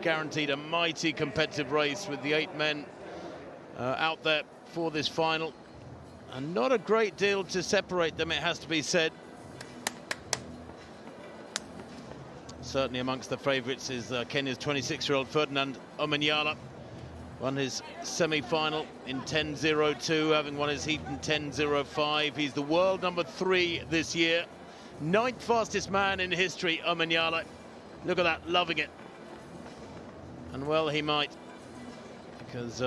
guaranteed a mighty competitive race with the 8 men out there for this final. And not a great deal to separate them, it has to be said. Certainly amongst the favourites is Kenya's 26-year-old Ferdinand Omanyala. Won his semi-final in 10.02, having won his heat in 10.05. He's the world number 3 this year. 9th fastest man in history, Omanyala. Look at that, loving it. And well, he might, because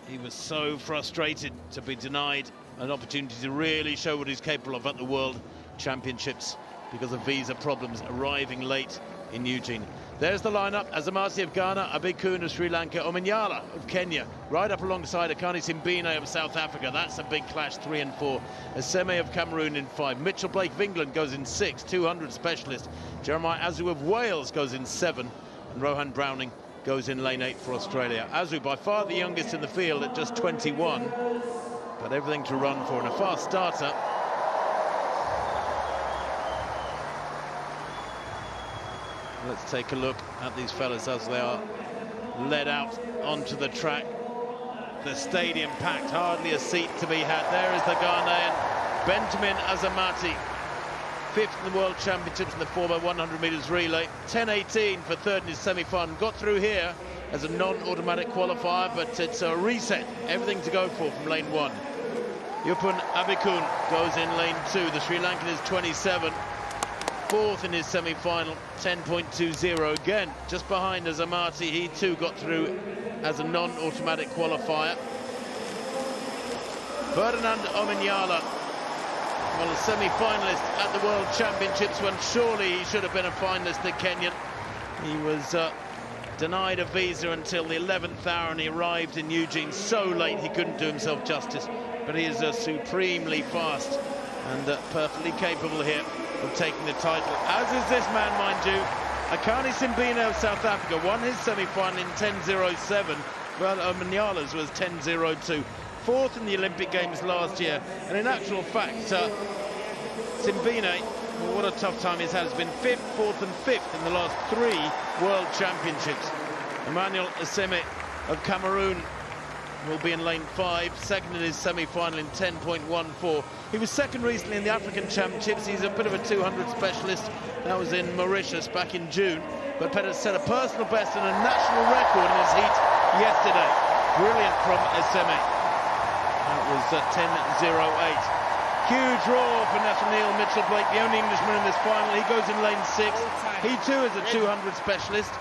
he was so frustrated to be denied an opportunity to really show what he's capable of at the World Championships because of visa problems arriving late in Eugene. There's the lineup: Azamati of Ghana, Abeykoon of Sri Lanka, Omanyala of Kenya, right up alongside Akani Simbine of South Africa. That's a big clash, 3 and 4. Aseme of Cameroon in 5. Mitchell Blake of England goes in 6, 200 specialist. Jeremiah Azu of Wales goes in 7, and Rohan Browning goes in lane 8 for Australia. Azu, by far the youngest in the field at just 21, but everything to run for, and a fast starter. Let's take a look at these fellas as they are led out onto the track. The stadium packed, hardly a seat to be had. There is the Ghanaian Benjamin Azamati, 5th in the World Championships in the 4x100 metres relay. 10.18 for 3rd in his semi-final. Got through here as a non-automatic qualifier, but it's a reset. Everything to go for from lane 1. Yupun Abeykoon goes in lane 2. The Sri Lankan is 27. 4th in his semi-final, 10.20. Again, just behind Azamati. He too got through as a non-automatic qualifier. Ferdinand Omanyala, well, a semi-finalist at the World Championships, when surely he should have been a finalist, the Kenyan. He was denied a visa until the 11th hour, and he arrived in Eugene so late he couldn't do himself justice. But he is supremely fast and perfectly capable here of taking the title, as is this man, mind you. Akani Simbine of South Africa won his semi-final in 10.07, while Omanyala's was 10.02. 4th in the Olympic Games last year, and in actual fact, Simbine, well, what a tough time he's had. Has been 5th, 4th and 5th in the last 3 World Championships. Emmanuel Aseme of Cameroon will be in lane 5, 2nd in his semi-final in 10.14. He was 2nd recently in the African Championships. He's a bit of a 200 specialist. That was in Mauritius back in June. But Peters set a personal best and a national record in his heat yesterday. Brilliant from Aseme. That was 10.08. Huge roar for Nathaniel Mitchell Blake, the only Englishman in this final. He goes in lane 6. He too is a 200 specialist.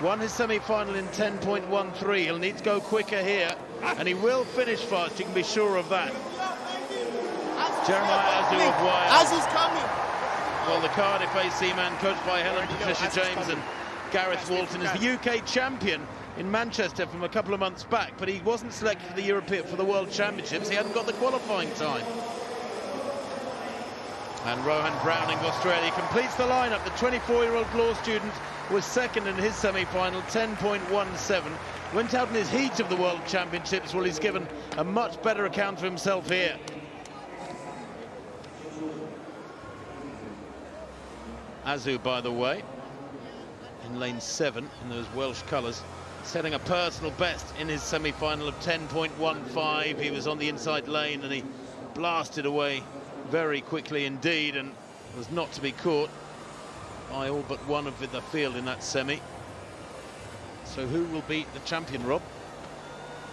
Won his semi-final in 10.13. He'll need to go quicker here, and he will finish fast, you can be sure of that. Jeremiah Azu of Wales. Azu's coming. Well, the Cardiff AC man, coached by Helen Patricia James and Gareth Walton, is the UK champion in Manchester from a couple of months back, but he wasn't selected for the World Championships. He hadn't got the qualifying time. And Rohan Browning of Australia completes the lineup. The 24-year-old law student was 2nd in his semi-final, 10.17. Went out in his heat of the World Championships. Well, he's given a much better account of himself here. Azu, by the way, in lane 7 in those Welsh colours, setting a personal best in his semi-final of 10.15. He was on the inside lane and he blasted away very quickly indeed, and was not to be caught by all but one of the field in that semi. So who will beat the champion, Rob?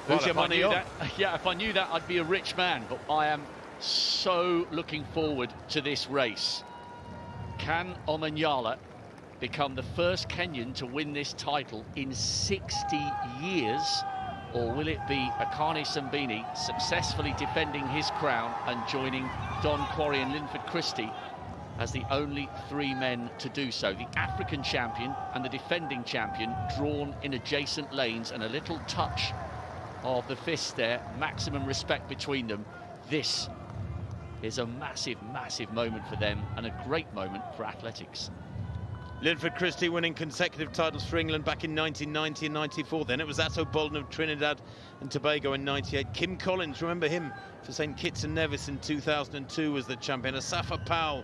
Well, Who's your money on? Yeah, if I knew that, I'd be a rich man. But I am so looking forward to this race. Can Omanyala become the first Kenyan to win this title in 60 years? Or will it be Akani Simbine successfully defending his crown and joining Don Quarry and Linford Christie as the only 3 men to do so? The African champion and the defending champion drawn in adjacent lanes, and a little touch of the fist there, maximum respect between them. This is a massive, massive moment for them, and a great moment for athletics. Linford Christie winning consecutive titles for England back in 1990 and 94. Then it was Atto Bolden of Trinidad and Tobago in 98. Kim Collins, remember him, for St Kitts and Nevis in 2002 was the champion. Asafa Powell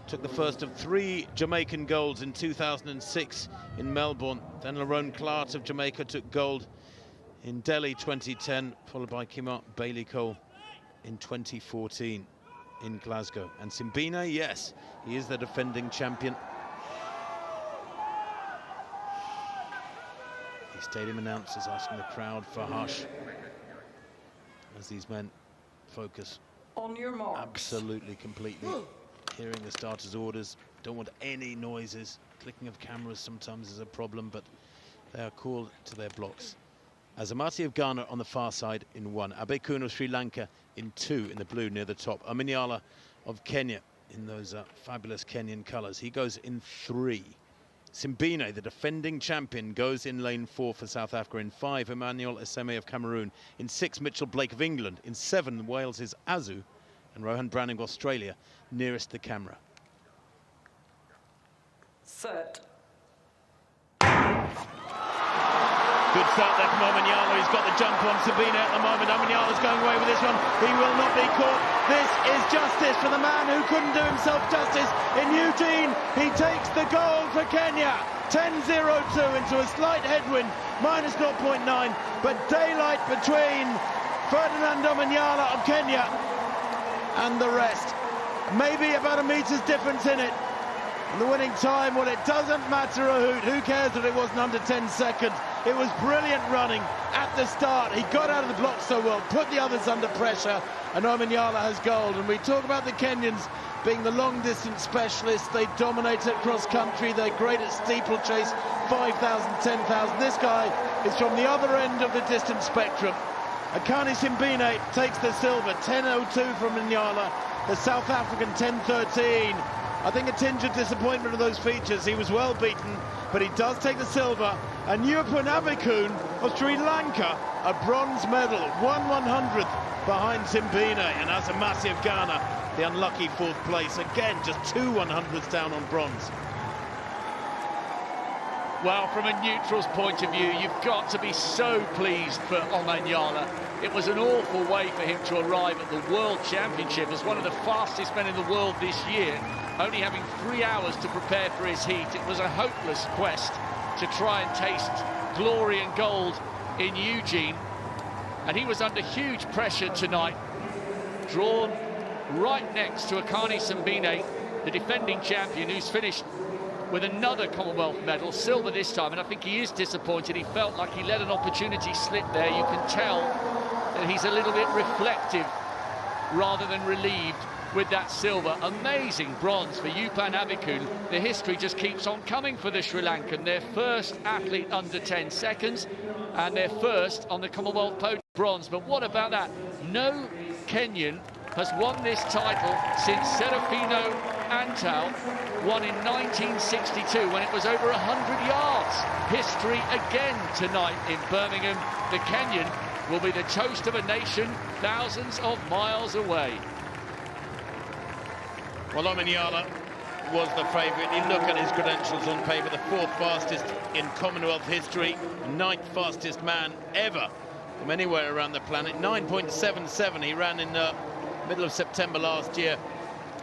took the first of 3 Jamaican golds in 2006 in Melbourne. Then Lerone Clark of Jamaica took gold in Delhi 2010, followed by Kimart Bailey-Cole in 2014 in Glasgow. And Simbine, yes, he is the defending champion. The stadium announcers asking the crowd for hush as these men focus on your marks. Absolutely, completely. Hearing the starters' orders, don't want any noises. Clicking of cameras sometimes is a problem, but they are called to their blocks. Azamati of Ghana on the far side in 1. Abeykoon of Sri Lanka in 2 in the blue near the top. Omanyala of Kenya in those fabulous Kenyan colours. He goes in 3. Simbine, the defending champion, goes in lane 4 for South Africa. In 5, Emmanuel Eseme of Cameroon. In 6, Mitchell Blake of England. In 7, Wales' Azu. And Rohan Browning of Australia, nearest the camera. Set. Good start there from Omanyala. He's got the jump on Sabina at the moment. Omanyala's going away with this one. He will not be caught. This is justice for the man who couldn't do himself justice in Eugene. He takes the gold for Kenya. 10.02 into a slight headwind, minus 0.9. But daylight between Ferdinand Omanyala of Kenya and the rest. Maybe about a meter's difference in it. And the winning time, well, it doesn't matter a hoot. Who cares that it wasn't under 10 seconds? It was brilliant running at the start. He got out of the block so well, put the others under pressure, and Omanyala has gold. And we talk about the Kenyans being the long-distance specialists. They dominate at cross-country. They're great at steeplechase, 5,000, 10,000. This guy is from the other end of the distance spectrum. Akani Simbine takes the silver, 10.02 from Nyala. The South African 10.13. I think a tinge of disappointment of those features. He was well beaten, but he does take the silver. And Yupun Abeykoon of Sri Lanka, a bronze medal, 1/100th behind Simbine. And Azamati of Ghana, the unlucky 4th place. Again, just 2 100ths down on bronze. Well, from a neutral's point of view, you've got to be so pleased for Omanyala. It was an awful way for him to arrive at the World Championship as one of the fastest men in the world this year, only having 3 hours to prepare for his heat. It was a hopeless quest to try and taste glory and gold in Eugene. And he was under huge pressure tonight, drawn right next to Akani Simbine, the defending champion, who's finished with another Commonwealth medal, silver this time, and I think he is disappointed. He felt like he let an opportunity slip there. You can tell that he's a little bit reflective rather than relieved with that silver. Amazing bronze for Yupun Abeykoon. The history just keeps on coming for the Sri Lankan. Their first athlete under 10 seconds and their first on the Commonwealth podium, bronze. But what about that? No Kenyan has won this title since Serafino Antal won in 1962 when it was over 100 yards. History again tonight in Birmingham. The Kenyan will be the toast of a nation thousands of miles away. Well, Omanyala was the favourite. You look at his credentials on paper, the 4th fastest in Commonwealth history, 9th fastest man ever from anywhere around the planet. 9.77 he ran in the middle of September last year,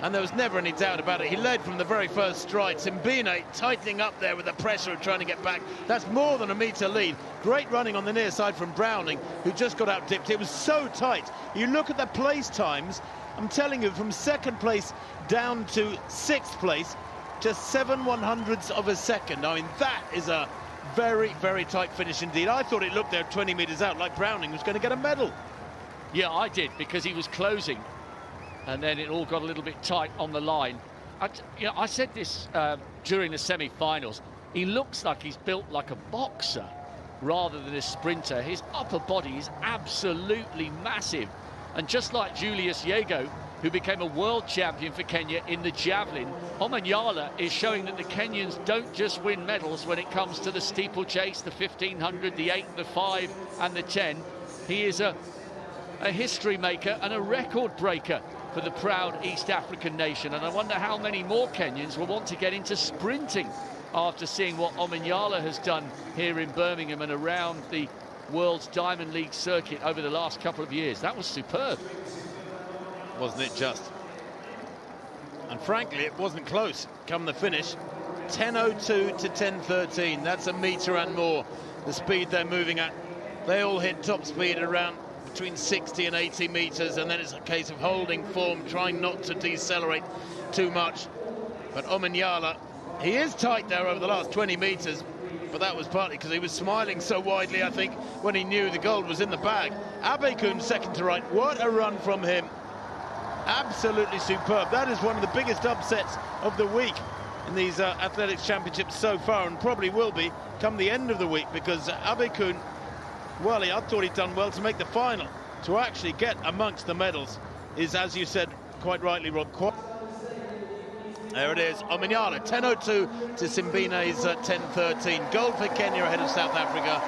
and there was never any doubt about it. He led from the very first stride. Simbine tightening up there with the pressure of trying to get back. That's more than a metre lead. Great running on the near side from Browning, who just got out dipped. It was so tight. You look at the place times, I'm telling you, from 2nd place down to 6th place, just 7 100ths of a second. I mean, that is a very, very tight finish indeed. I thought it looked there 20 metres out like Browning was going to get a medal. Yeah, I did, because he was closing, and then it all got a little bit tight on the line. I said this during the semi-finals. He looks like he's built like a boxer rather than a sprinter. His upper body is absolutely massive. And just like Julius Yego, who became a world champion for Kenya in the javelin, Omanyala is showing that the Kenyans don't just win medals when it comes to the steeplechase, the 1500, the 8, the 5 and the 10. He is a history maker and a record breaker for the proud East African nation. And I wonder how many more Kenyans will want to get into sprinting after seeing what Omanyala has done here in Birmingham and around the World's Diamond League circuit over the last couple of years. That was superb. Wasn't it just? And frankly, it wasn't close come the finish. 10.02 to 10.13. That's a metre and more, the speed they're moving at. They all hit top speed around between 60 and 80 metres, and then it's a case of holding form, trying not to decelerate too much. But Omanyala, he is tight there over the last 20 metres, but that was partly because he was smiling so widely, I think, when he knew the gold was in the bag. Abeykoon second to right. What a run from him. Absolutely superb. That is one of the biggest upsets of the week in these athletics championships so far, and probably will be come the end of the week, because Abeykoon, well, I thought he'd done well to make the final. To actually get amongst the medals is, as you said quite rightly, Rob. There it is, Omanyala, 10.02 to Simbine's 10.13. Gold for Kenya ahead of South Africa.